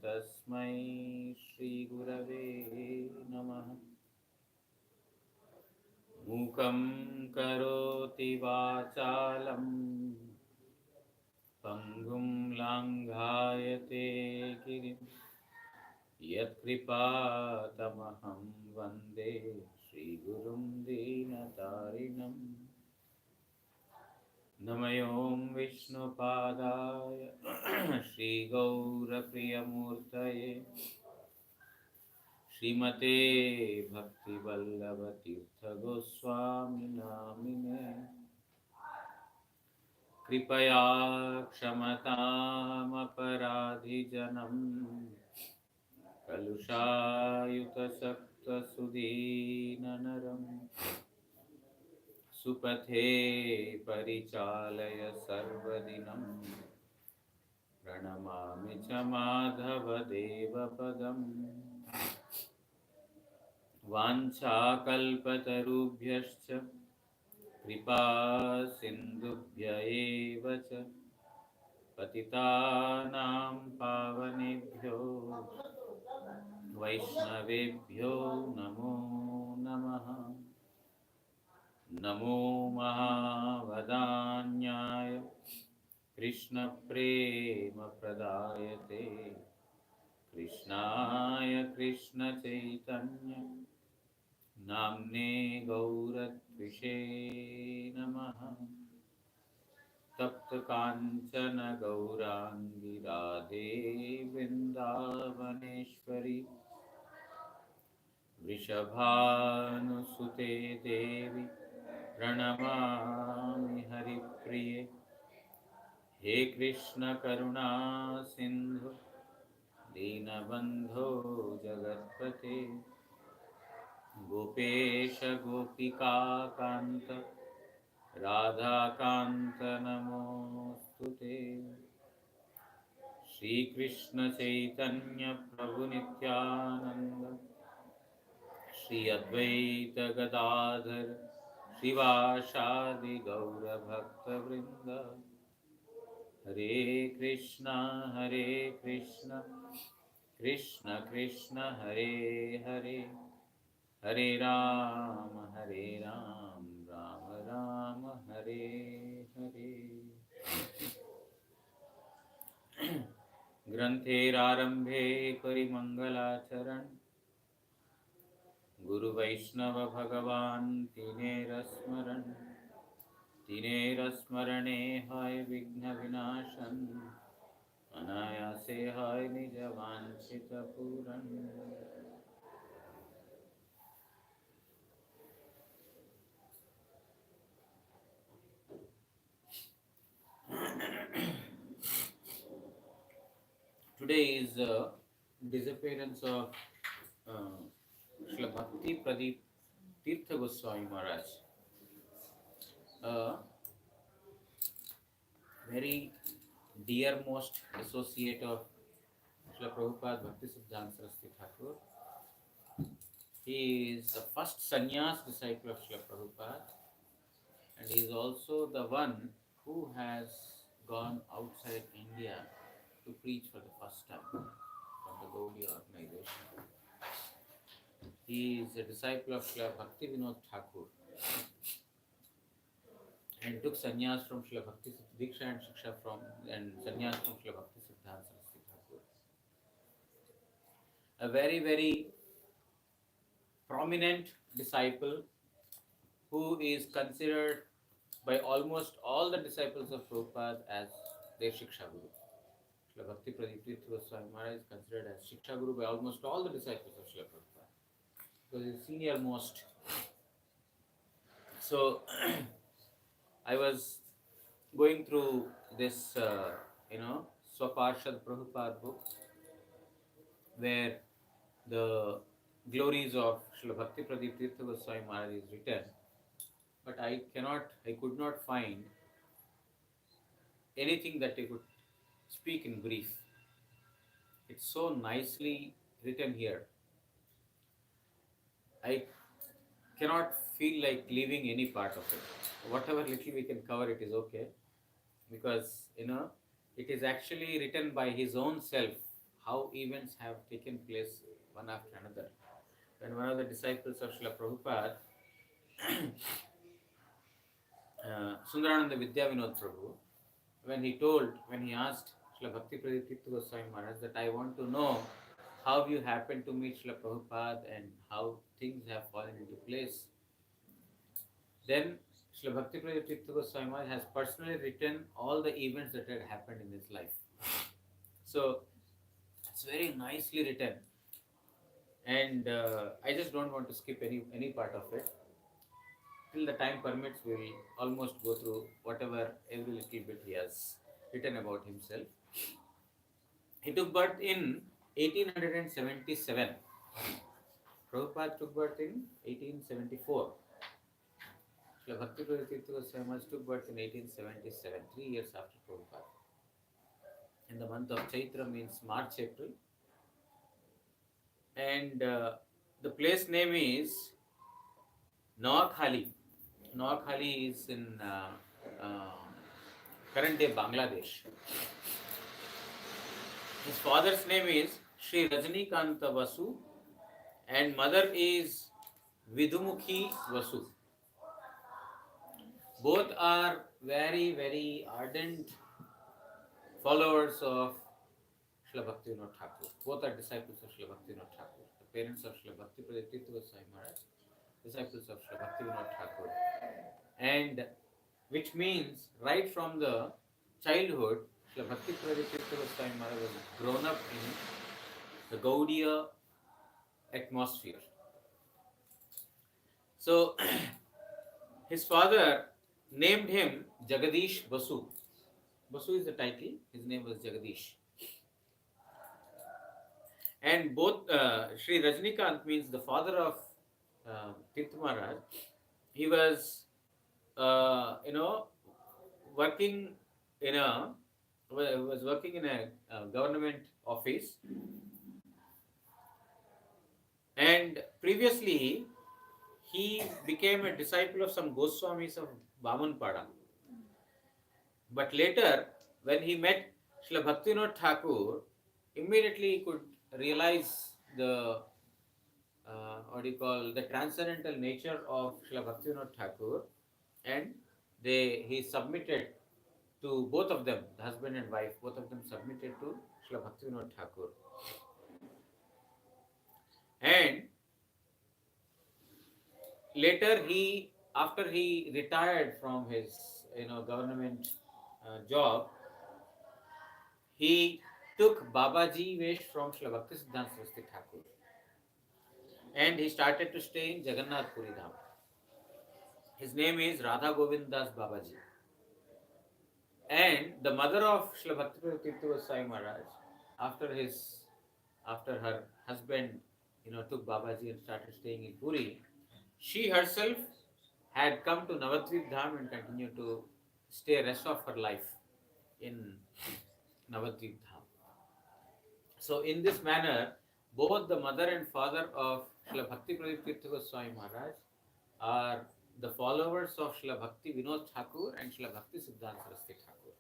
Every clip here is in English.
तस्मै श्रीगुरवे नमः। मूकं करोति वाचालं पङ्गुं लाङ्घायते गिरिं यत्कृपातमहं वन्दे श्रीगुरुं दीनतारिणम्। नमयों विष्णुपादाय श्रीगौरप्रियमूर्तये श्रीमते भक्तिवल्लभ तीर्थगोस्वामी नामिने। कृपया क्षमतामपराधिजनं कलुषायुतसक्तसुदीननरम् सुपथे परिचालय सर्वदिनं प्रणमामि च माधवदेवपदम्। वाञ्छाकल्पतरुभ्यश्च कृपा सिन्धुभ्य एव च पतितानां पावनेभ्यो वैष्णवेभ्यो नमो नमः। नमो महावदान्याय कृष्णप्रेमप्रदायते कृष्णाय कृष्णचैतन्य नाम्ने गौरत्विषे नमः। तप्तकाञ्चन गौराङ्गी राधे वृन्दावनेश्वरी वृषभानुसुते देवी प्रणमामि हरिप्रिये। हे कृष्ण करुणा सिन्धु दीनबन्धो जगत्पते गोपेश गोपिका कान्त राधाकान्त नमोऽस्तुते। श्रीकृष्ण चैतन्य प्रभु नित्यानन्द श्री अद्वैत गदाधर श्रीवासादि गौरभक्तवृन्द। हरे कृष्ण कृष्ण कृष्ण हरे हरे, हरे राम राम राम हरे हरे। ग्रंथेरारंभे परिमंगलाचरण गुरु वैष्णव भगवान तीनेरस्मरणे हाय विघ्न विनाशन अनायासे हाय निज वांछित पूरन। Today is disappearance of Srila Bhakti Pradip Tirtha Goswami Maharaj, a very dearmost associate of Srila Prabhupada Bhakti Siddhanta Saraswati Thakur. He is the first sannyas disciple of Srila Prabhupada, and he is also the one who has gone outside India to preach for the first time from the Gaudiya organization. He is a disciple of Srila Bhakti Vinod Thakur and took sannyas from Srila Bhakti Diksha and Shiksha from and sannyas from Srila Bhakti Siddhanta Saraswati Thakur. A very, very prominent disciple who is considered by almost all the disciples of Prabhupada as their Shiksha Guru. Srila Bhakti Pradip Tirtha Goswami Maharaj is considered as Shiksha Guru by almost all the disciples of Srila Prabhupada because he is senior most. So I was going through this Swaparshad Prabhupada book where the Glories of Srila Bhakti Pradip Tirtha Goswami Maharaj is written, but I could not find anything that I could speak in brief. It's so nicely written here. I cannot feel like leaving any part of it. Whatever little we can cover, it is okay, because it is actually written by his own self how events have taken place one after another. When one of the disciples of Srila Prabhupada, Sundarananda Vidya Vinod Prabhu, when he asked Srila Bhakti Pradip Tirtha Goswami Maharaj that I want to know how you happened to meet Srila Prabhupada and how things have fallen into place. Then Srila Bhakti Pradip Tirtha Goswami Maharaj has personally written all the events that had happened in his life. So it's very nicely written, and I just don't want to skip any part of it. Till the time permits, we will almost go through whatever every little bit he has written about himself. He took birth in 1877. Prabhupada took birth in 1874. Srila Bhakti Tirtha Goswami Maharaj took birth in 1877, 3 years after Prabhupada. In the month of Chaitra means March, April. And the place name is Noakhali. Noakhali is in current day Bangladesh. His father's name is Sri Rajnikanta Vasu and mother is Vidumukhi Vasu. Both are very, very ardent followers of Srila Bhaktivinoda Thakur. Both are disciples of Srila Bhaktivinoda Thakur. The parents of Srila Bhakti Pradip Tirtha Goswami Maharaj, disciples of Srila Bhaktivinoda Thakur. And which means right from the childhood, Srila Bhakti Pradip Tirtha Goswami Maharaj was grown up in the Gaudiya atmosphere. So his father named him Jagadish Basu. Basu is the title, his name was Jagadish. And both Sri Rajnikant means the father of Tirtha Maharaj. He was, working in a government office, and previously he became a disciple of some Goswamis of Bamanpada. But later, when he met Srila Bhaktivinoda Thakur, immediately he could realize the the transcendental nature of Srila Bhaktivinoda Thakur, and he submitted to both of them, the husband and wife, both of them submitted to Srila Bhaktivinoda Thakur. And later after he retired from his government job, he took Babaji Vesh from Srila Bhakti Siddhanta Saraswati Thakur, and he started to stay in Jagannath Puri Dham. His name is Radha Govind Das Babaji. And the mother of Srila Bhakti Tirtha Goswami Maharaj, after her husband took Babaji and started staying in Puri, she herself had come to Navadvip Dham and continued to stay rest of her life in Navadvip Dham. So in this manner, both the mother and father of Srila Bhakti Pradip Tirtha Goswami Maharaj are the followers of Srila Bhakti Vinod Thakur and Srila Bhakti Siddhanta Saraswati Thakur.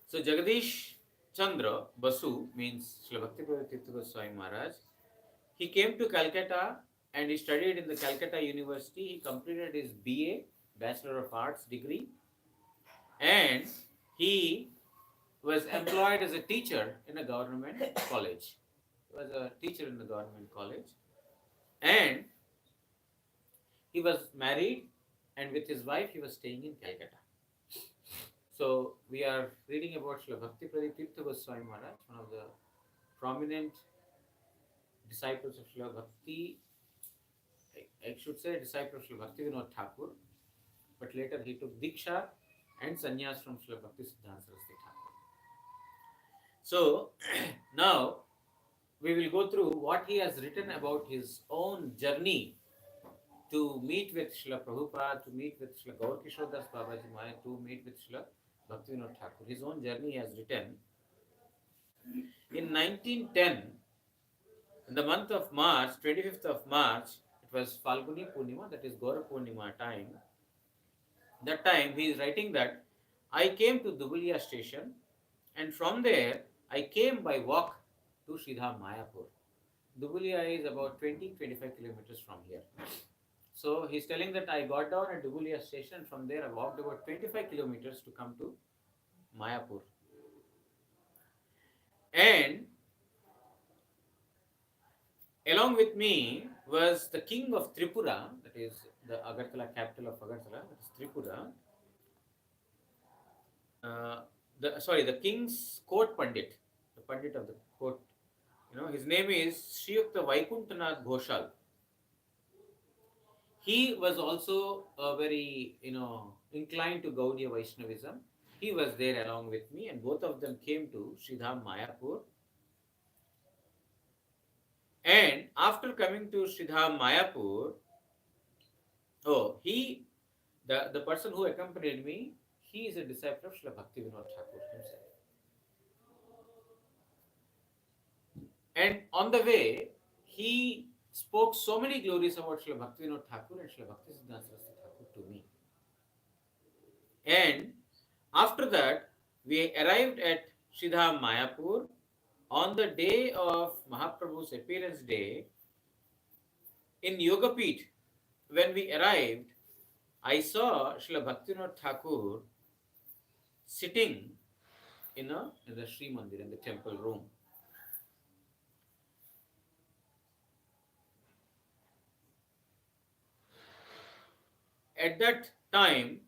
So Jagadish Chandra Basu means Srila Bhakti Pradip Tirtha Goswami Maharaj. He came to Calcutta and he studied in the Calcutta University. He completed his BA, Bachelor of Arts degree, and he was employed as a teacher in a government college. He was a teacher in the government college, and he was married, and with his wife he was staying in Calcutta. So we are reading about Srila Bhakti Pradip Tirtha Goswami Maharaj, one of the prominent disciples of Srila Bhakti, I should say disciple of Srila Bhakti Vinod Thakur, but later he took Diksha and Sannyas from Srila Bhakti Siddhanta Saraswati Thakur. So now we will go through what he has written about his own journey to meet with Srila Prabhupada, to meet with Srila Gaur Kishore Das Babaji Maharaj, to meet with Srila Bhakti Vinod Thakur. His own journey he has written. In 1910, in the month of March, 25th of March, it was Falguni Purnima, that is Gaura Purnima time. That time he is writing that I came to Dubulia station And from there, I came by walk to Sridham Mayapur. Dubulia is about 20-25 kilometers from here. So he's telling that I got down at Dubulia station. From there, I walked about 25 kilometers to come to Mayapur. And along with me was the king of Tripura, that is the Agartala capital of Agartala, that is Tripura. The king's court pandit, the pandit of the court. His name is Sriyukta Vaikunthanath Ghoshal. He was also a very, inclined to Gaudiya Vaishnavism. He was there along with me, and both of them came to Sridham Mayapur. And after coming to Sridham Mayapur, the person who accompanied me, he is a disciple of Srila Bhaktivinoda Thakur himself. And on the way, he spoke so many glories about Srila Bhaktivinoda Thakur and Srila Bhaktisiddhanta Saraswati Thakur to me. And after that, we arrived at Sridham Mayapur on the day of Mahaprabhu's appearance day. In Yogapeeth, when we arrived, I saw Srila Bhaktivinoda Thakur sitting in the Sri Mandir, in the temple room. At that time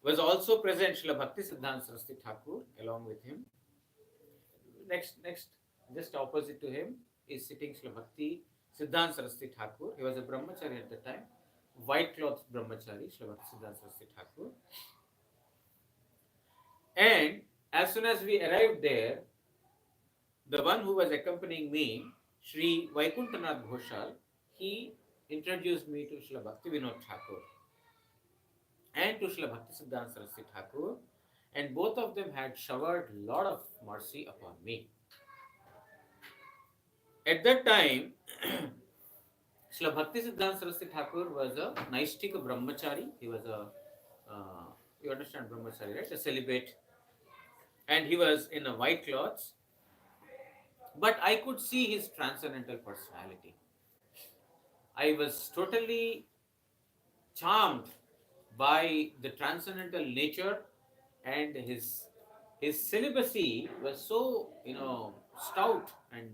was also present Srila Bhaktisiddhanta Saraswati Thakur along with him. Next, just opposite to him is sitting Srila Bhaktisiddhanta Saraswati Thakur. He was a brahmachari at the time, white cloth brahmachari, Srila Bhaktisiddhanta Saraswati Thakur. And as soon as we arrived there, the one who was accompanying me, Sri Vaikunthanath Ghoshal, he introduced me to Srila Bhaktivinoda Thakur and to Srila Bhaktisiddhanta Saraswati Thakur, and both of them had showered a lot of mercy upon me. At that time, Srila Bhaktisiddhanta Saraswati Thakur was a Naistika Brahmachari. He was you understand Brahmachari, right? A celibate. And he was in a white cloth. But I could see his transcendental personality. I was totally charmed by the transcendental nature, and his celibacy was so stout and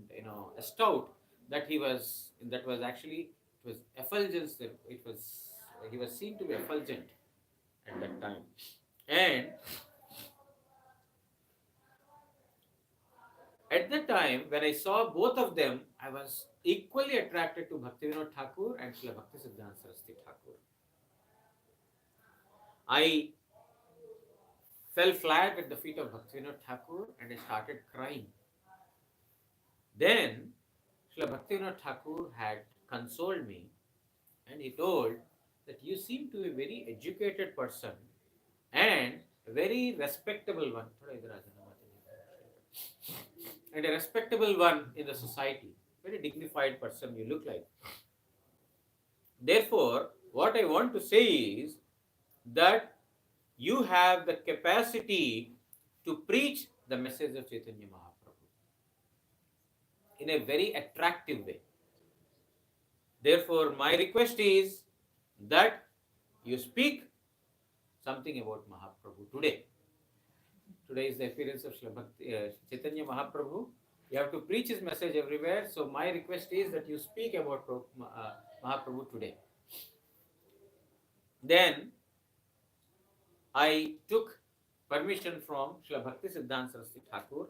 stout that he was effulgence. He was seen to be effulgent at that time. And at that time, when I saw both of them, I was equally attracted to Bhaktivinoda Thakur and Srila Bhaktisiddhanta Saraswati Thakur. I fell flat at the feet of Bhaktivinoda Thakur and I started crying. Then Srila Bhaktivinoda Thakur had consoled me, and he told that you seem to be a very educated person and a very respectable one. And a respectable one in the society. Very dignified person you look like. Therefore, what I want to say is that you have the capacity to preach the message of Chaitanya Mahaprabhu in a very attractive way. Therefore, my request is that you speak something about Mahaprabhu today. Today is the appearance of Chaitanya Mahaprabhu. You have to preach his message everywhere. So my request is that you speak about Mahaprabhu today. Then I took permission from Srila Bhaktisiddhanta Saraswati Thakur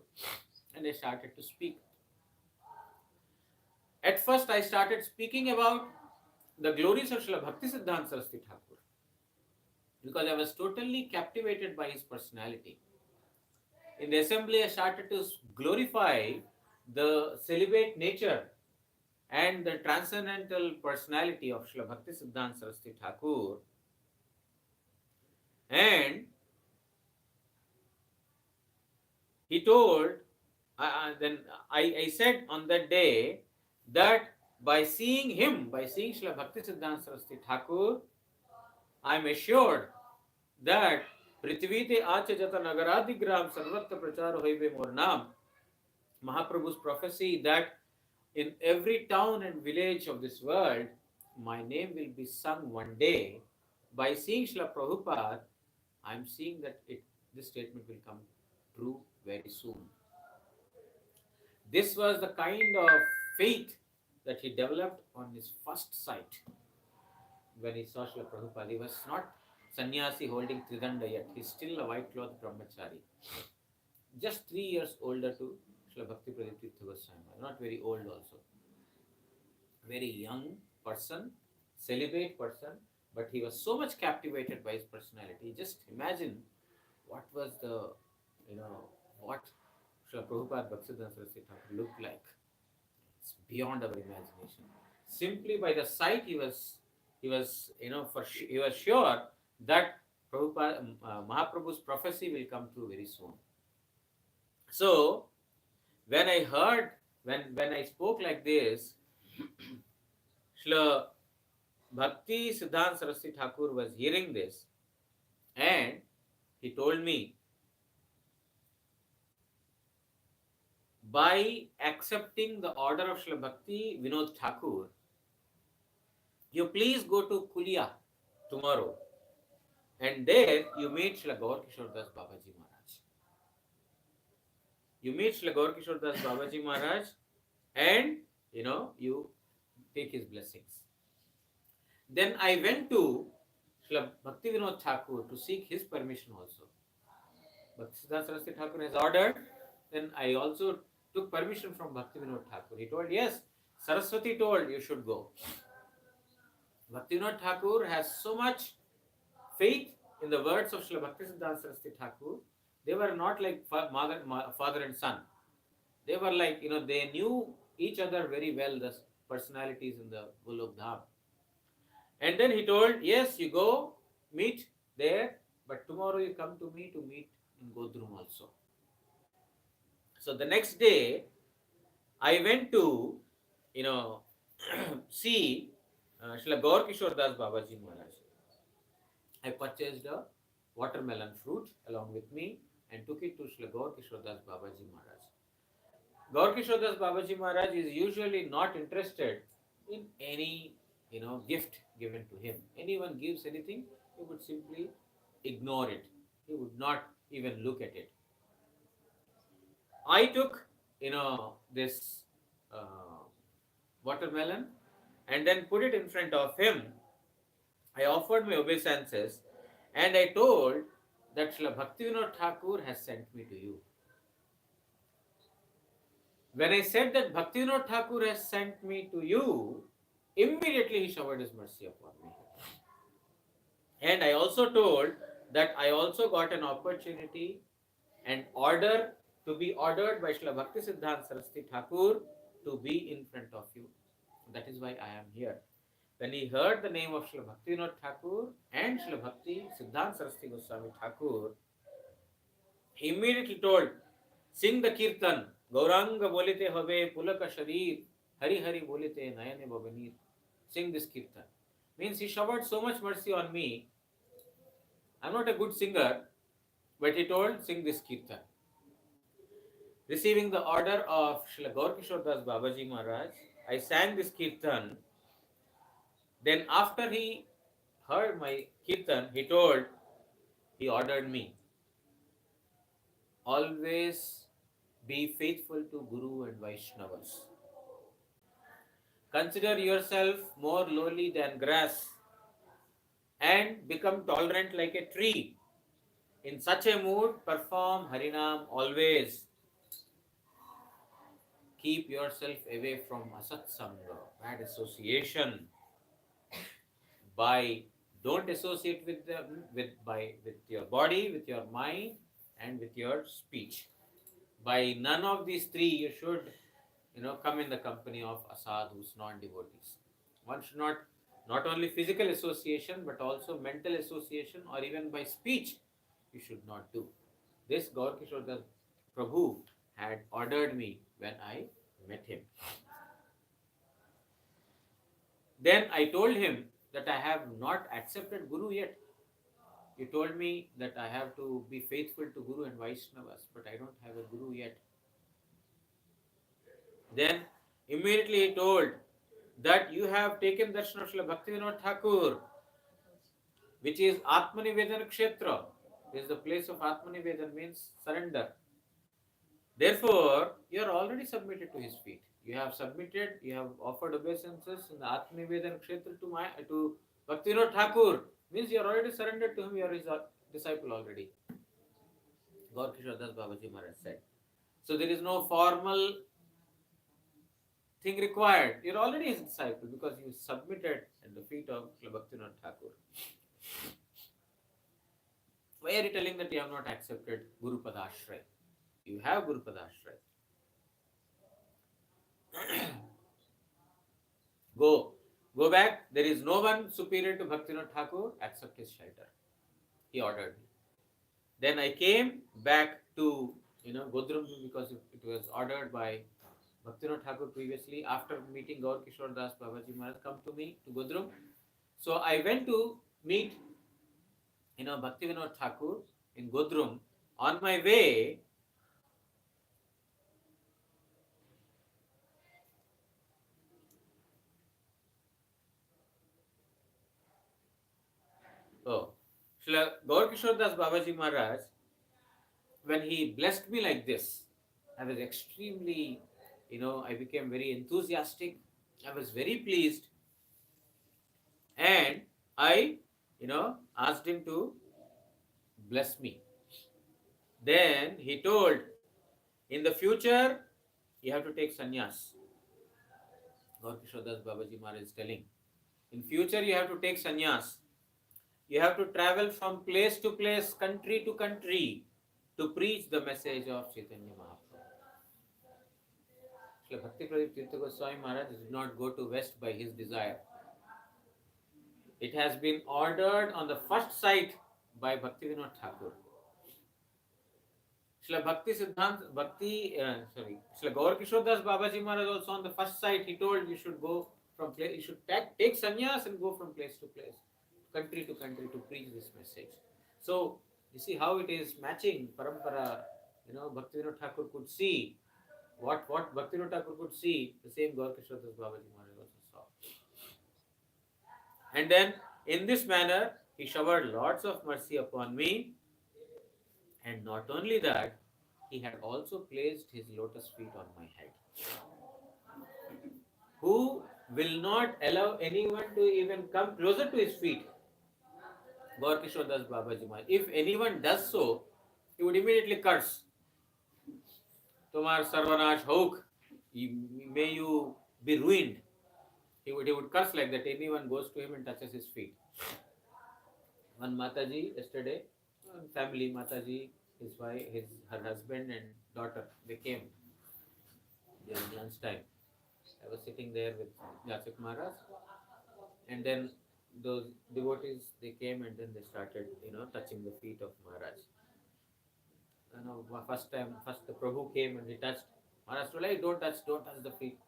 and I started to speak. At first I started speaking about the glories of Srila Bhaktisiddhanta Saraswati Thakur because I was totally captivated by his personality. In the assembly, I started to glorify the celibate nature and the transcendental personality of Srila Bhaktisiddhanta Saraswati Thakur. And he told, I said on that day that by seeing Srila Bhaktisiddhanta Saraswati Thakur, I am assured that पृथ्वी ते आच जत नगरादिग्राम सर्वत्र प्रचार होइबे मोर नाम. Mahaprabhu's prophecy that in every town and village of this world, my name will be sung one day. By seeing Srila Prabhupada, I am seeing that this statement will come true very soon. This was the kind of faith that he developed on his first sight when he saw Srila Prabhupada. He was not sannyasi holding Tridanda yet. He's still a white cloth brahmachari. Just 3 years older to Srila Bhakti Pradip Tirtha Goswami, not very old also. Very young person, celibate person, but he was so much captivated by his personality. Just imagine what was the, what Srila Prabhupada Bhaktisiddhanta Saraswati Thakur looked like. It's beyond our imagination. Simply by the sight, he was, he was sure that Prabhupada, Mahaprabhu's prophecy will come true very soon. So, when I heard, when I spoke like this, Srila Bhakti Siddhanta Saraswati Thakur was hearing this, and he told me, by accepting the order of Srila Bhakti Vinod Thakur, you please go to Kulia tomorrow, and there you meet Srila Gaur Kishore Das Babaji Maharaj. You meet Srila Gaur Kishore Das Babaji Maharaj, and you take his blessings. Then I went to Srila Bhakti Vinod Thakur to seek his permission also. Bhakti Siddhanta Saraswati Thakur has ordered, then I also took permission from Bhakti Vinod Thakur. He told, yes, Saraswati told you should go. Bhakti Vinod Thakur has so much faith in the words of Srila Bhakti Siddhanta Saraswati Thakur. They were not like father and son. They were like, they knew each other very well, the personalities in the Golok Dham. And then he told, yes, you go, meet there, but tomorrow you come to me to meet in Godrum also. So the next day, I went to, see Srila Gaur Kishore Das Babaji Maharaj. I purchased a watermelon fruit along with me and took it to Srila Gaur Kishore Das Babaji Maharaj. Gaur Kishore Das Babaji Maharaj is usually not interested in any, gift given to him. Anyone gives anything, he would simply ignore it. He would not even look at it. I took, this watermelon and then put it in front of him. I offered my obeisances and I told that Srila Bhakti Vinod Thakur has sent me to you. When I said that Bhakti Vinod Thakur has sent me to you, immediately he showered his mercy upon me. And I also told that I also got an opportunity and order to be ordered by Srila Bhakti Siddhanta Saraswati Thakur to be in front of you. That is why I am here. When he heard the name of Srila Bhakti Vinod Thakur and Srila Bhakti Siddhanta Saraswati Goswami Thakur, he immediately told, sing the kirtan, Gauranga bolite habe pulaka sharir, Hari Hari bolite nayane babanir. Sing this kirtan. Means he showered so much mercy on me. I'm not a good singer, but he told, sing this kirtan. Receiving the order of Srila Gaur Kishore Das Babaji Maharaj, I sang this kirtan. Then after he heard my kirtan, he ordered me, always be faithful to Guru and Vaishnavas. Consider yourself more lowly than grass and become tolerant like a tree. In such a mood, perform Harinam always. Keep yourself away from asatsanga, bad association. Don't associate with your body, with your mind, and with your speech. By none of these three, you should, come in the company of asadhus, non-devotees. One should not only physical association, but also mental association, or even by speech, you should not do. This Gaur Kishore Das Prabhu had ordered me when I met him. Then I told him that I have not accepted Guru yet. you told me that I have to be faithful to Guru and Vaishnavas, but I don't have a Guru yet. Then immediately he told that you have taken darshan of Srila Bhaktivinoda Thakur, which is Atmanivedan Kshetra. This is the place of Atmanivedan, means surrender. Therefore, you are already submitted to his feet. You have submitted, you have offered obeisances in the Atmanivedan Kshetra to Bhaktivinoda Thakur. Means you are already surrendered to him, you are his disciple already. Gaur Kishore Das Babaji Maharaj said. So there is no formal thing required. You are already his disciple because you submitted at the feet of Bhaktivinoda Thakur. Why are you telling that you have not accepted Guru Padashray? You have Guru Padashray. Go back. There is no one superior to Bhaktivinoda Thakur. Accept his shelter. He ordered me. Then I came back to Godrum because it was ordered by Bhaktivinoda Thakur previously. After meeting Gaur Kishore Das Babaji Maharaj, come to me to Godrum. So I went to meet Bhaktivinoda Thakur in Godrum. On my way, Srila Gaur Kishore Das Babaji Maharaj, when he blessed me like this, I was extremely, I became very enthusiastic. I was very pleased. And I, asked him to bless me. Then he told, in the future, you have to take sannyas. Gaur Kishore Das Babaji Maharaj is telling, in future you have to take sannyas. You have to travel from place to place, country to country, to preach the message of Chaitanya Mahaprabhu. Srila Bhakti Pradip Tirtha Goswami Maharaj did not go to West by his desire. It has been ordered on the first sight by Bhaktivinoda Thakur. Srila Srila Gaur Kishore Das Babaji Maharaj also on the first sight he told you should go from place, you should take sannyas and go from place to place, country to country to preach this message. So you see how it is matching parampara. Bhaktivinoda Thakur could see what Bhaktivinoda Thakur could see, the same Gaur Kishore Das Babaji Maharaj also saw. And then in this manner he showered lots of mercy upon me. And not only that, he had also placed his lotus feet on my head. Who will not allow anyone to even come closer to his feet? Gaur Kishore Das Babaji Maharaj. If anyone does so, he would immediately curse. Tomar Sarvanash Houk, may you be ruined. He would curse like that. Anyone goes to him and touches his feet. One Mataji yesterday, family Mataji, his wife, her husband and daughter, they came during lunchtime. I was sitting there with Jacek Maharaj, and then those devotees, they came and then they started, touching the feet of Maharaj. First the Prabhu came and he touched. Maharaj told, like, don't touch the feet.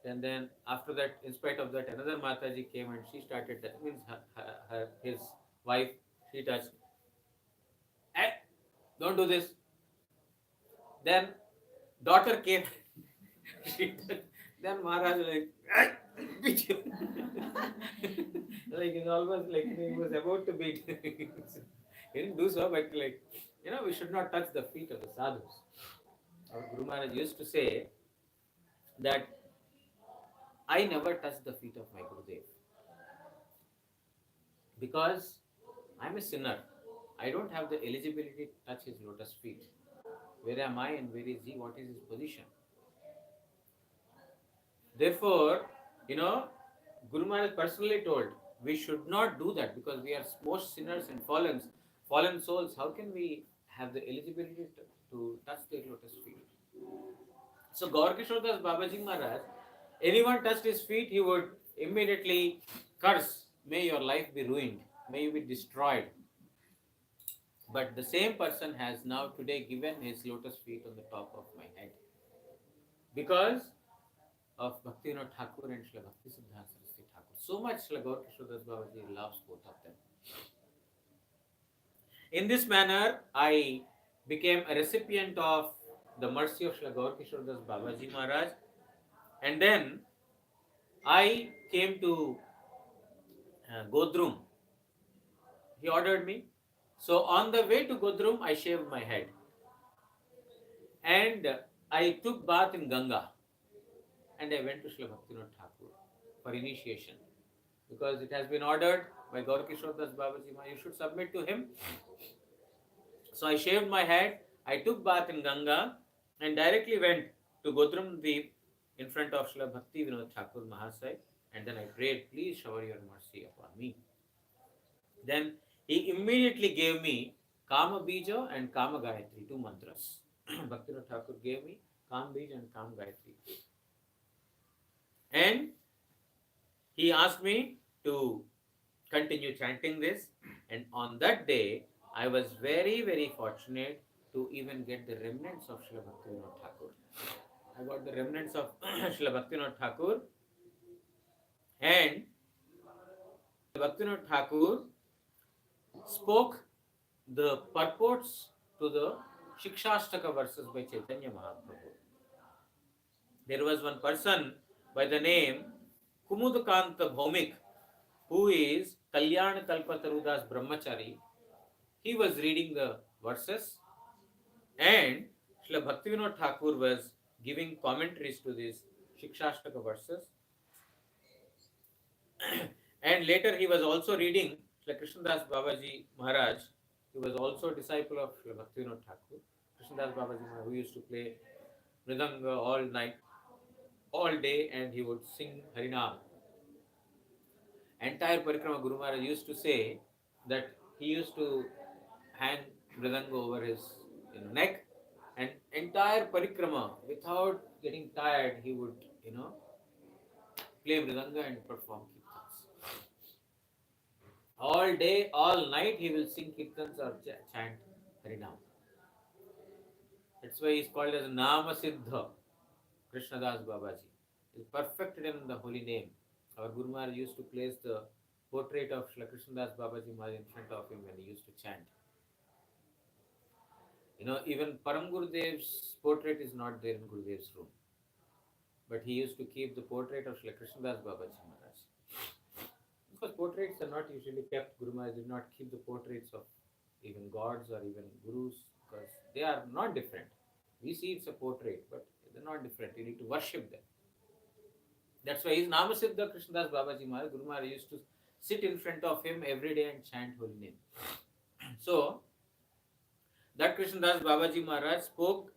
And then after that, in spite of that, another Mataji came and she started touching. Means his wife, she touched. Hey, don't do this. Then daughter came. Then Maharaj like it's almost like he was about to beat. He didn't do so, but we should not touch the feet of the sadhus. Our Guru Maharaj used to say that I never touch the feet of my Gurudev because I'm a sinner. I don't have the eligibility to touch his lotus feet. Where am I and where is he? What is his position? Therefore, Guru Maharaj personally told, we should not do that because we are most sinners and fallen souls. How can we have the eligibility to touch their lotus feet? So Gaur Kishore Das Babaji Maharaj, anyone touched his feet, he would immediately curse, may your life be ruined, may you be destroyed. But the same person has now today given his lotus feet on the top of my head. Because of Bhaktivinoda Thakur and Srila Bhakti Siddhanta Saraswati Thakur. So much Srila Gaur Kishore Das Babaji loves both of them. In this manner, I became a recipient of the mercy of Srila Gaur Kishore Das Babaji Maharaj, and then I came to Godrum. He ordered me. So on the way to Godrum, I shaved my head and I took bath in Ganga and I went to Srila Bhaktivinoda Thakur for initiation because it has been ordered by Gaur Kishore Das Babaji Maharaj, you should submit to him. So I shaved my head, I took bath in Ganga and directly went to Godrum Deep in front of Srila Bhakti Vinod Thakur Mahasai, and then I prayed, please shower your mercy upon me. Then he immediately gave me Kama Bija and Kama Gayatri, two mantras. Bhaktivinoda Thakur gave me Kama Bija and Kama Gayatri. And he asked me to continue chanting this. And on that day, I was very, very fortunate to even get the remnants of Srila Bhaktivinoda Thakur. I got the remnants of Srila Bhaktivinoda Thakur. And Bhaktivinoda Thakur spoke the purports to the Shikshashtaka verses by Chaitanya Mahaprabhu. There was one person by the name Kumudakanta Bhaumik, who is Kalyana Kalpatarudas Brahmachari. He was reading the verses and Srila Bhaktivinoda Thakur was giving commentaries to these Shikshashtaka verses. And later he was also reading Srila Krishnadas Babaji Maharaj. He was also a disciple of Srila Bhaktivinoda Thakur. Krishnadas Babaji Maharaj, who used to play Mridanga all night, all day, and he would sing Harinam. Entire Parikrama Guru Maharaj used to say that he used to hang Mridanga over his neck, and entire Parikrama, without getting tired, he would, play Mridanga and perform Kirtans. All day, all night, he will sing Kirtans or chant Harinam. That's why he is called as Nama Siddha Krishnadas Babaji. He is perfected in the holy name. Our Guru Maharaj used to place the portrait of Srila Krishnadas Babaji Maharaj in front of him when he used to chant. Even Param Gurudev's portrait is not there in Gurudev's room. But he used to keep the portrait of Srila Krishnadas Babaji Maharaj. Because portraits are not usually kept. Guru Maharaj did not keep the portraits of even gods or even gurus because they are not different. We see it's a portrait, but they're not different. You need to worship them. That's why his Namasiddha Krishnadas Babaji Maharaj, Guru Maharaj used to sit in front of him every day and chant holy name. So, that Krishnadas Babaji Maharaj spoke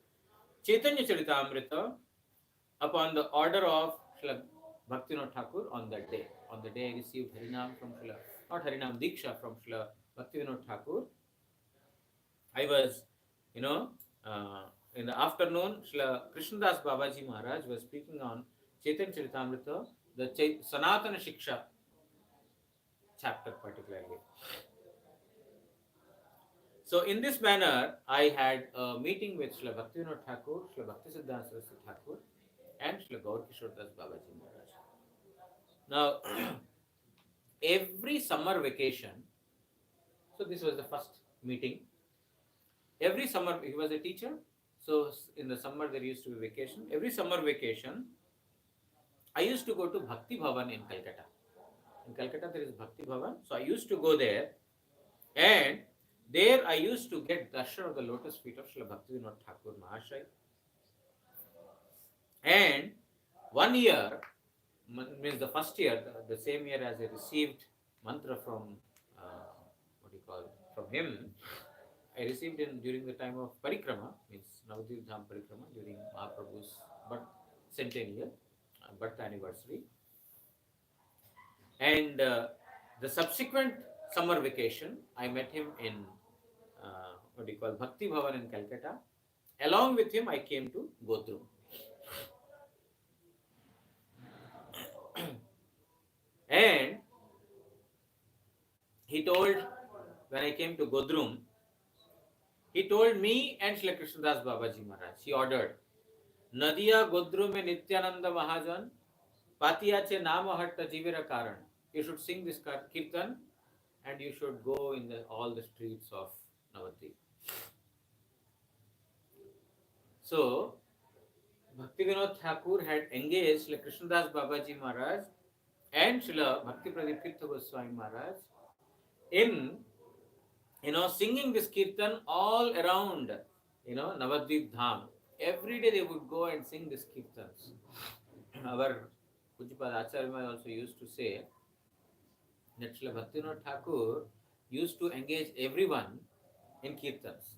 Chaitanya Charitamrita upon the order of Srila Bhaktivinoda Thakur on that day. On the day I received Harinam from Srila, not Harinam Diksha from Srila Bhaktivinoda Thakur, I was, in the afternoon, Srila Krishnadas Babaji Maharaj was speaking on Chaitanya Charitamrita, the Sanatana Shiksha chapter particularly. So in this manner, I had a meeting with Srila Bhaktivinoda Thakur, Srila Bhaktisiddhanta Saraswati Thakur, and Srila Gaur Kishore Das Babaji Maharaj. Now, every summer vacation, so this was the first meeting. Every summer, he was a teacher, so in the summer there used to be vacation. Every summer vacation, I used to go to Bhakti Bhavan in Calcutta. In Calcutta there is Bhakti Bhavan, so I used to go there, and there I used to get darshan of the lotus feet of Srila Bhaktivinoda Thakur Mahashai. And one year, means the first year, the same year as I received mantra from, from him, I received him during the time of Parikrama, means Navadvip Dham Parikrama, during Mahaprabhu's centennial, birth anniversary. And the subsequent summer vacation, I met him in, Bhakti Bhavan in Calcutta. Along with him, I came to Godrum. And he told, when I came to Godrum, he told me and Srila Krishnadas Babaji Maharaj, he ordered, Nadiya Godrum mein Nityananda Mahajan, Patiyache Nama Hatta Jivira Karan. You should sing this kirtan and you should go in all the streets of Navadvip. So, Bhaktivinoda Thakur had engaged Srila Krishnadas Babaji Maharaj and Srila Bhakti Pradip Tirtha Goswami Maharaj in singing this kirtan all around Navadvip Dham. Every day they would go and sing this kirtans. Our Pujapad Acharya also used to say that Srila Bhaktivinoda Thakur used to engage everyone in kirtans.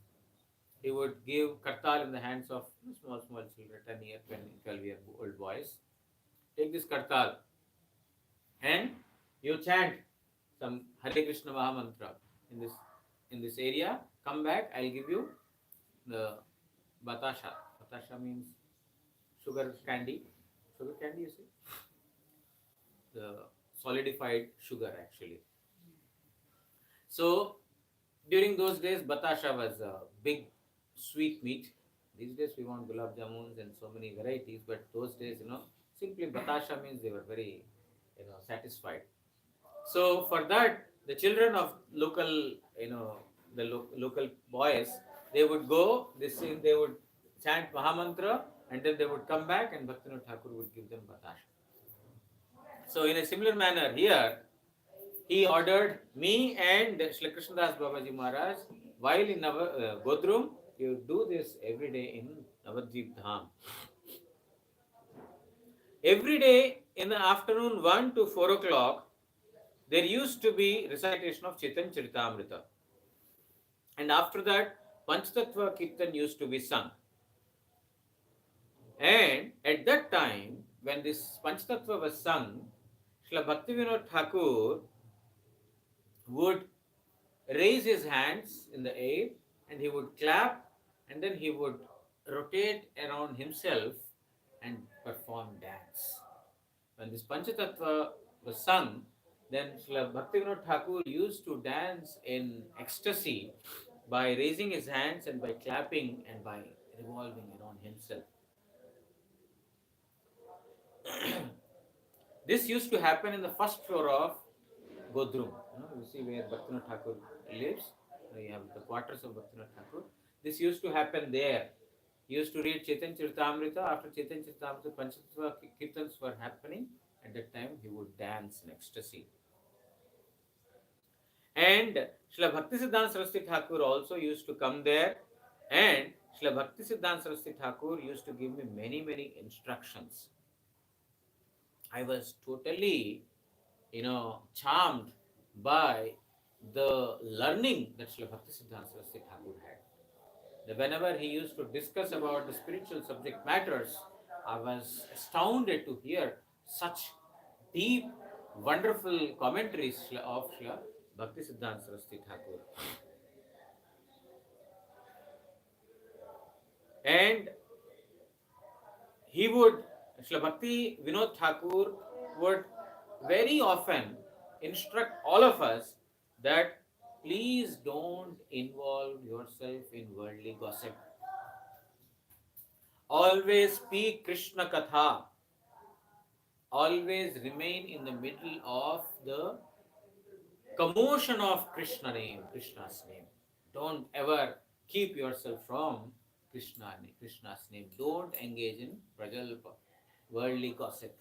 He would give kartal in the hands of small children, 10 year, 12-year old boys. Take this kartal and you chant some Hare Krishna Mahamantra in this area. Come back, I'll give you the batasha. Batasha means sugar candy. Sugar candy, you see? The solidified sugar, actually. So, during those days, batasha was a big sweet meat. These days, we want gulab jamuns and so many varieties, but those days, simply batasha means they were very, satisfied. So, for that, the children of local, local boys, they would go, they would chant Mahamantra, and then they would come back, and Bhaktivinoda Thakur would give them batasha. So, in a similar manner, here, he ordered me and Srila Krishnadas Babaji Maharaj, while in Godrum, you do this every day in Navadvip Dham. Every day in the afternoon, 1 to 4 o'clock, there used to be recitation of Chaitanya Charitamrita. And after that, Panchtattva Kirtan used to be sung. And at that time, when this Panchtattva was sung, Srila Bhaktivinoda Thakur would raise his hands in the air and he would clap and then he would rotate around himself and perform dance. When this Panchatattva was sung, then Srila Bhaktivinoda Thakur used to dance in ecstasy by raising his hands and by clapping and by revolving around himself. This used to happen in the first floor of Godrum. You see where Bhaktivinoda Thakur lives. You have the quarters of Bhaktivinoda Thakur. This used to happen there. He used to read Chaitanya Charitamrita. After Chaitanya Charitamrita, Panchatattva Kirtans were happening. At that time, he would dance in ecstasy. And Srila Bhaktisiddhanta Saraswati Thakur also used to come there. And Srila Bhaktisiddhanta Saraswati Thakur used to give me many instructions. I was totally, charmed by the learning that Srila Bhaktisiddhanta Saraswati Thakur had. That whenever he used to discuss about the spiritual subject matters, I was astounded to hear such deep, wonderful commentaries of Srila Bhaktisiddhanta Saraswati Thakur. And Srila Bhakti Vinod Thakur would very often instruct all of us that please don't involve yourself in worldly gossip. Always speak Krishna Katha. Always remain in the middle of the commotion of Krishna's name. Don't ever keep yourself from Krishna's name. Don't engage in prajalpa, worldly gossip.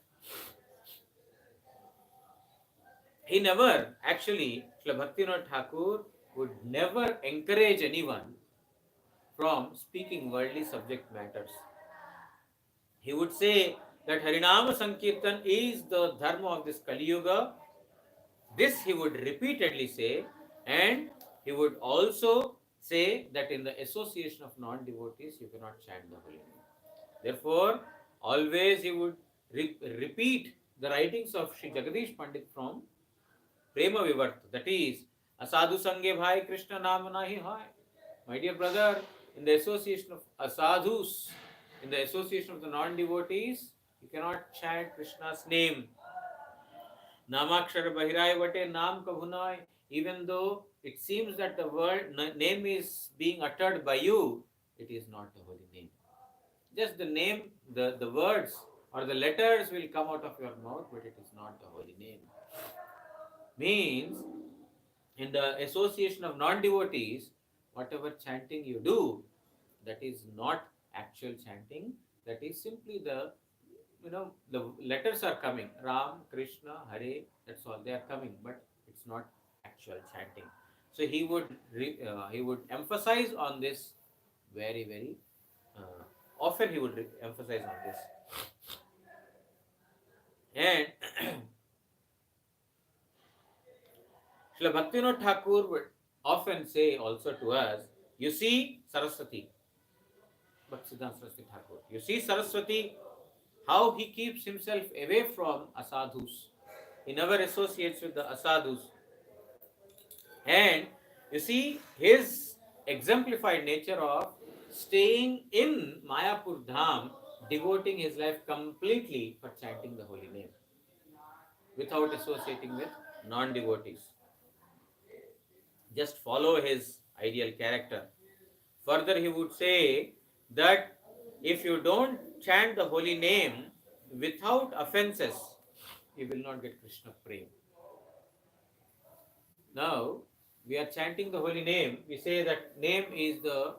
He never, actually, Srila Bhaktivinoda Thakur would never encourage anyone from speaking worldly subject matters. He would say that Harinama Sankirtan is the dharma of this Kali Yuga. This he would repeatedly say, and he would also say that in the association of non-devotees, you cannot chant the holy name. Therefore, always he would repeat the writings of Sri Jagadish Pandit from Prema Vivarta, that is, Asadhu Sange Bhai Krishna Nama Nahi Hai. My dear brother, in the association of asadhus, in the association of the non-devotees, you cannot chant Krishna's name. Namakshara Bahirai Vate Nam Kabhunai. Even though it seems that the word name is being uttered by you, it is not the holy name. Just the name, the words or the letters will come out of your mouth, but it is not the holy name. Means, in the association of non-devotees, whatever chanting you do, that is not actual chanting. That is simply the letters are coming. Ram, Krishna, Hare. That's all they are coming, but it's not actual chanting. So he would emphasize on this very very often. He would emphasize on this, and Srila Bhaktivinoda Thakur would often say also to us, you see Saraswati, Bhaktisiddhanta Saraswati Thakur. You see Saraswati, how he keeps himself away from asadhus. He never associates with the asadhus. And you see his exemplified nature of staying in Mayapur Dham, devoting his life completely for chanting the holy name without associating with non-devotees. Just follow his ideal character. Further, he would say that if you don't chant the holy name without offenses, you will not get Krishna Prem. Now, we are chanting the holy name. We say that name is the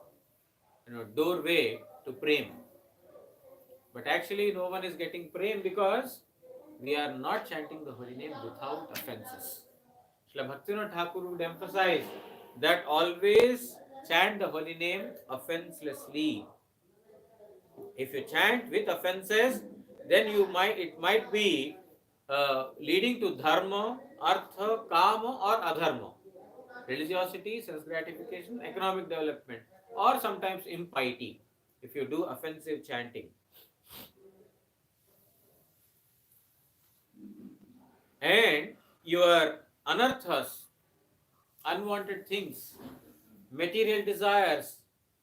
doorway to Prem. But actually, no one is getting Prem because we are not chanting the holy name without offenses. Srila Bhaktivinoda Thakur would emphasize that always chant the holy name offenselessly. If you chant with offenses, then it might be leading to dharma, artha, kama, or adharma. Religiosity, sense gratification, economic development, or sometimes impiety if you do offensive chanting. And your anarthas, unwanted things, material desires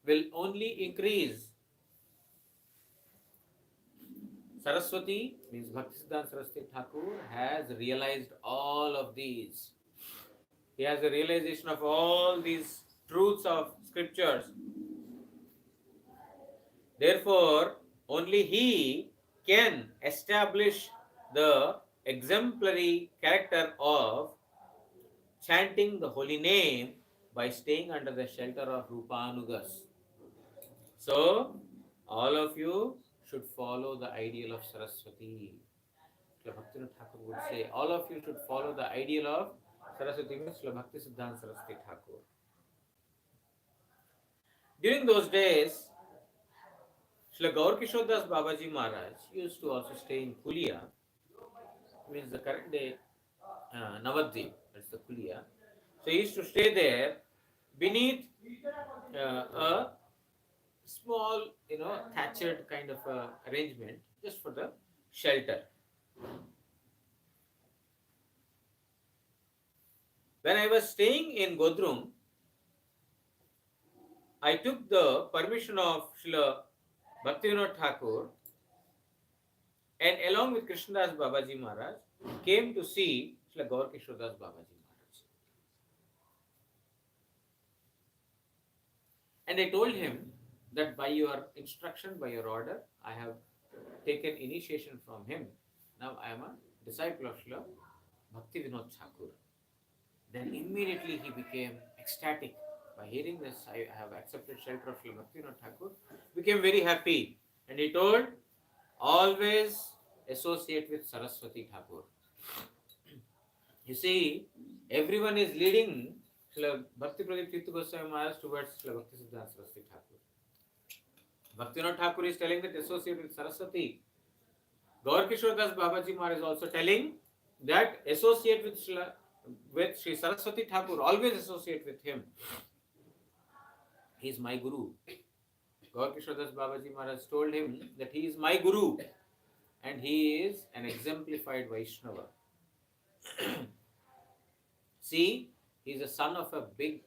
will only increase. Saraswati means Bhaktisiddhanta Saraswati Thakur has realized all of these. He has a realization of all these truths of scriptures. Therefore, only he can establish the exemplary character of chanting the holy name by staying under the shelter of Rupanugas. So, all of you should follow the ideal of Saraswati. Bhaktivinoda Thakur would say, all of you should follow the ideal of Saraswati, means Bhakti Siddhanta Saraswati Thakur. During those days, Srila Gaur Kishore Das Babaji Maharaj used to also stay in Kulia, means the current day Navadvip, that's the Kulia. So he used to stay there beneath a small, thatched kind of arrangement just for the shelter. When I was staying in Godrum, I took the permission of Srila Bhaktivinoda Thakur and along with Krishnadas Babaji Maharaj came to see Srila Gaur Kishore Das Babaji Maharaj. And I told him that by your instruction, by your order, I have taken initiation from him. Now I am a disciple of Srila Bhaktivinoda Thakur. Then immediately he became ecstatic. By hearing this, I have accepted shelter of Srila Bhaktivinoda Thakur. Became very happy. And he told, always associate with Saraswati Thakur. You see, everyone is leading Srila Bhakti Pradip Tirtha Goswami Maharaj towards Srila Bhakti Siddhanta Saraswati Thakur. Bhaktivinoda Thakur is telling that associate with Saraswati. Gaur Kishore Das Babaji Maharaj is also telling that associate with Sri Saraswati Thakur, always associate with him. He is my Guru. Gaur Kishore Das Babaji Maharaj told him that he is my Guru and he is an exemplified Vaishnava. See, he is a son of a big,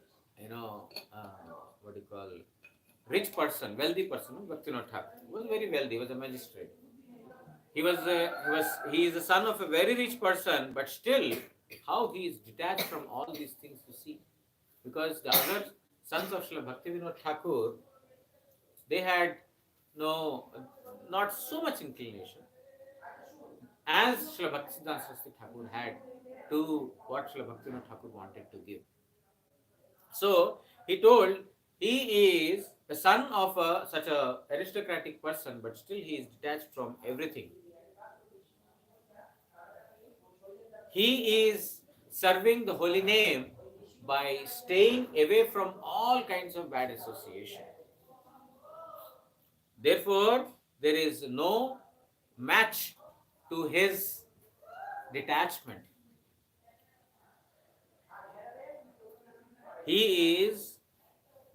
rich person, wealthy person. Bhaktivinoda Thakur was very wealthy. He was a magistrate. He is the son of a very rich person, but still, how he is detached from all these things to see. Because the other sons of Srila Bhaktivinoda Thakur, they had not so much inclination as Srila Bhaktisiddhanta Saraswati Thakur had to what Srila Bhaktivinoda Thakur wanted to give. So he told He is the son of such a aristocratic person, but still he is detached from everything. He is serving the holy name by staying away from all kinds of bad association. Therefore, there is no match to his detachment. He is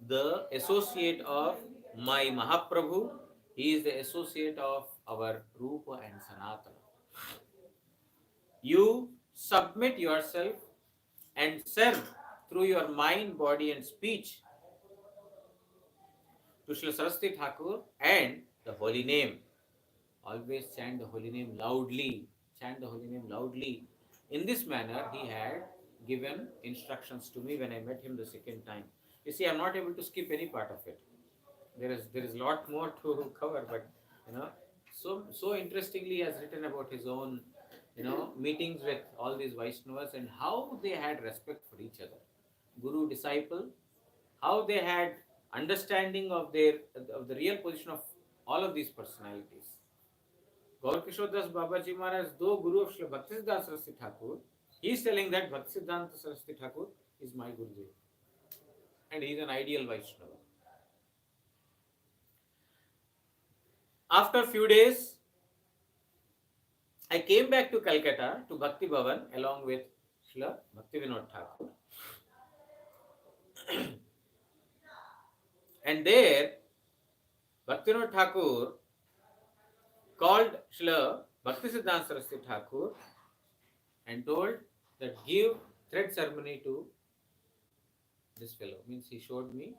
the associate of my Mahaprabhu. He is the associate of our Rupa and Sanatana. You submit yourself and serve through your mind, body, and speech to Srila Saraswati Thakur and the holy name. Always chant the holy name loudly. Chant the holy name loudly. In this manner, he had given instructions to me when I met him the second time. You see, I'm not able to skip any part of it. There is a lot more to cover, but so interestingly, he has written about his own meetings with all these Vaishnavas and how they had respect for each other, guru disciple, how they had understanding of the real position of all of these personalities. Gaur Kishore Das Babaji Maharaj, though guru of Srila Bhaktisiddhanta Saraswati Thakur, he is telling that Bhaktisiddhanta Saraswati Thakur is my Gurudev and he is an ideal Vaishnava. After a few days, I came back to Calcutta to Bhakti Bhavan along with Srila Bhakti Vinod Thakur. And there, Bhakti Vinod Thakur called Srila Bhaktisiddhanta Saraswati Thakur and told that give thread ceremony to this fellow. Means he showed me.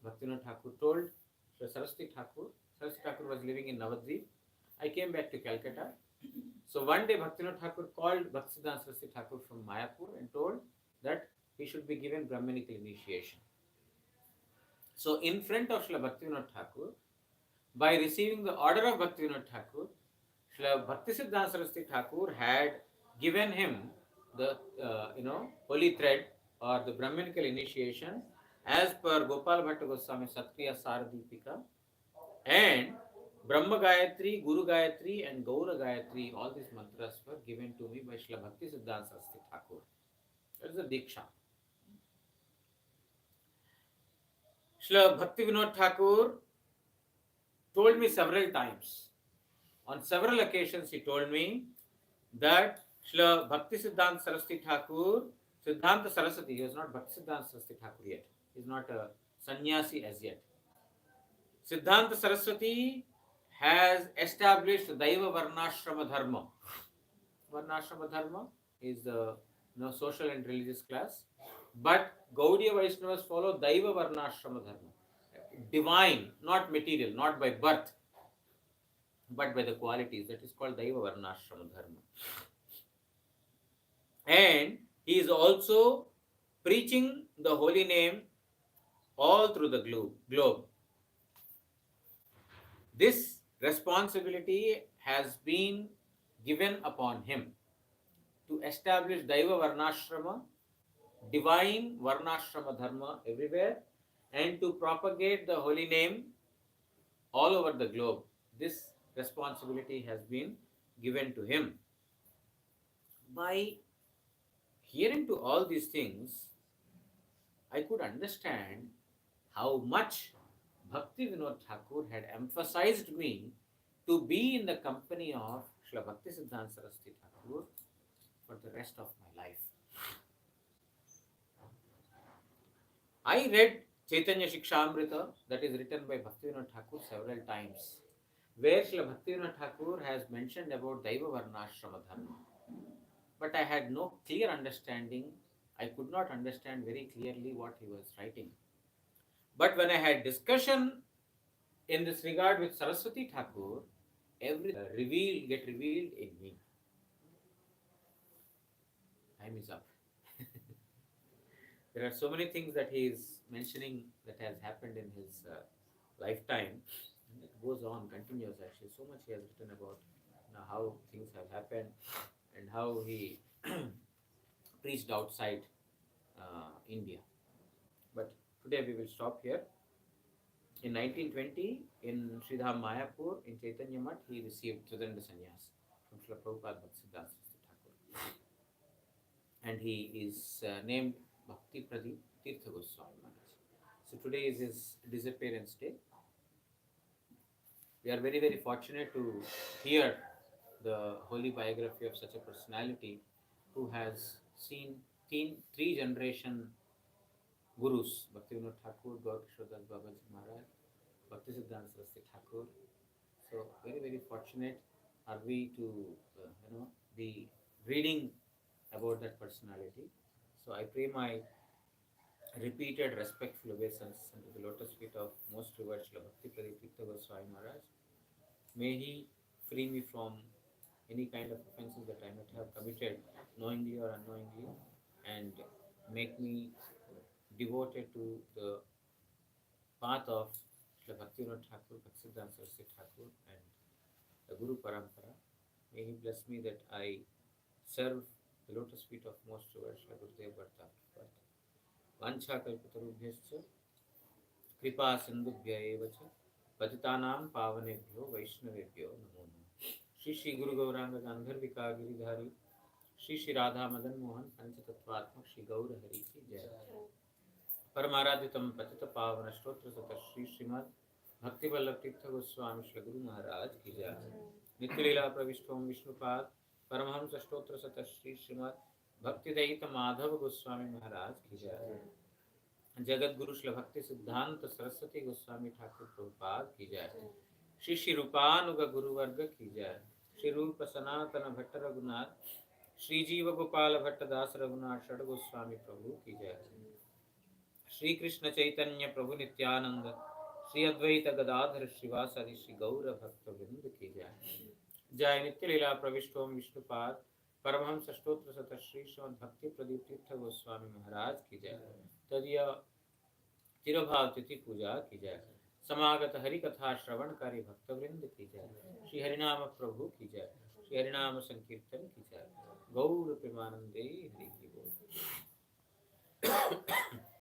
Bhakti Vinod Thakur told Srila Saraswati Thakur. Saraswati Thakur was living in Navadvip. I came back to Calcutta. So one day Bhaktivinoda Thakur called Bhaktisiddhanta Saraswati Thakur from Mayapur and told that he should be given Brahmanical initiation. So in front of Srila Bhaktivinoda Thakur, by receiving the order of Bhaktivinoda Thakur, Srila Bhaktisiddhanta Saraswati Thakur had given him the holy thread or the Brahmanical initiation as per Gopal Bhatta Goswami Satkriya Saradipika, and Brahma Gayatri, Guru Gayatri, and Gaura Gayatri, all these mantras were given to me by Srila Bhaktisiddhanta Saraswati Thakur. That is the Diksha. Srila Bhakti Vinod Thakur told me several times. On several occasions, he told me that Srila Bhaktisiddhanta Saraswati Thakur, Siddhanta Saraswati, he was not Bhaktisiddhanta Saraswati Thakur yet. He is not a sannyasi as yet. Siddhanta Saraswati has established Daiva Varnashrama Dharma. Varnashrama Dharma is the social and religious class, but Gaudiya Vaishnavas follow Daiva Varnashrama Dharma. Divine, not material, not by birth, but by the qualities. That is called Daiva Varnashrama Dharma. And he is also preaching the holy name all through the globe. This responsibility has been given upon him to establish Daiva Varnashrama, divine Varnashrama Dharma everywhere, and to propagate the holy name all over the globe. This responsibility has been given to him. By hearing to all these things, I could understand how much Bhakti Vinod Thakur had emphasized me to be in the company of Srila Bhaktisiddhanta Saraswati Thakur for the rest of my life. I read Chaitanya Shikshamrita, that is written by Bhakti Vinod Thakur several times, where Srila Bhakti Vinod Thakur has mentioned about Daiva Varnashrama Dharma. But I had no clear understanding. I could not understand very clearly what he was writing. But when I had discussion in this regard with Saraswati Thakur, everything get revealed in me. Time is up. There are so many things that he is mentioning that has happened in his lifetime. And it goes on, continues actually. So much he has written about how things have happened and how he preached outside India. But Today we will stop here. In 1920, in Sridham Mayapur, in Chaitanya Math, he received Tridanda Sannyas from Srila Prabhupada Bhaktisiddhanta Thakur. And he is named Bhakti Pradip Tirtha Goswami Maharaj. So today is his disappearance day. We are very, very fortunate to hear the holy biography of such a personality who has seen three generation gurus, Bhaktivinoda Thakur, Gaur Kishore Das Babaji Maharaj, Bhaktisiddhanta Saraswati Thakur. So very, very fortunate are we to be reading about that personality. So I pray my repeated respectful obeisance unto the lotus feet of most revered Srila Bhakti Pradip Tirtha Goswami Maharaj. May he free me from any kind of offenses that I might have committed knowingly or unknowingly, and make me devoted to the path of Srila Bhaktivinoda Thakur, Bhaktisiddhanta Saraswati Thakur, and the Guru Parampara. May he bless me that I serve the lotus feet of most revered Srila Gurudev Bharta. Vancha kalpatarubhyascha kripa sindhubhya eva cha patitanam pavanebhyo vaishnavebhyo namo namo. Shri Shri Guru Gauranga Gandharvika Giridhari Shri Shri Radha Madan Mohan Panchatattvatmak Shri Gaur Hari Ki Jai. Paramaradhitam Patita Pavana Stotra Sata Shri Srimad Bhakti Vallabh Tirtha Goswami Shri Guru Maharaj Ki Jai. Nityalila Pravishtham Vishnupad Paramahamsa Stotra Sata Shri Srimad Bhakti Daita Madhava Goswami Maharaj Ki Jai. Jagat Guru Shri भक्ति सिद्धांत सरस्वती गोस्वामी ठाकुर प्रभुपाद की जय. श्री श्री रूपानुग गुरुवर्ग की जय. श्री रूप सनातन भट्ट रघुनाथ श्री जीव गोपाल भट्ट दास रघुनाथ षड गोस्वामी प्रभु की जय. श्री कृष्ण चैतन्य प्रभु नित्यानंद श्री अद्वैत गदाधर श्रीवासादि श्री गौर भक्त वृंद की जय. जय नित्य लीला प्रविष्टोम विष्णुपाद परमहंस स्तोत्र सत श्री श्रीमद् भक्ति प्रदीप तीर्थ गोस्वामी महाराज की जय. तदीय तिरुभाव तिथि पूजा की जय. समागत हरि कथा श्रवणकारी भक्तवृंद की जय. श्री हरिनाम प्रभु की जय. श्री हरिनाम संकीर्तन की जय. गौर प्रेमानंदे हरि की बोल.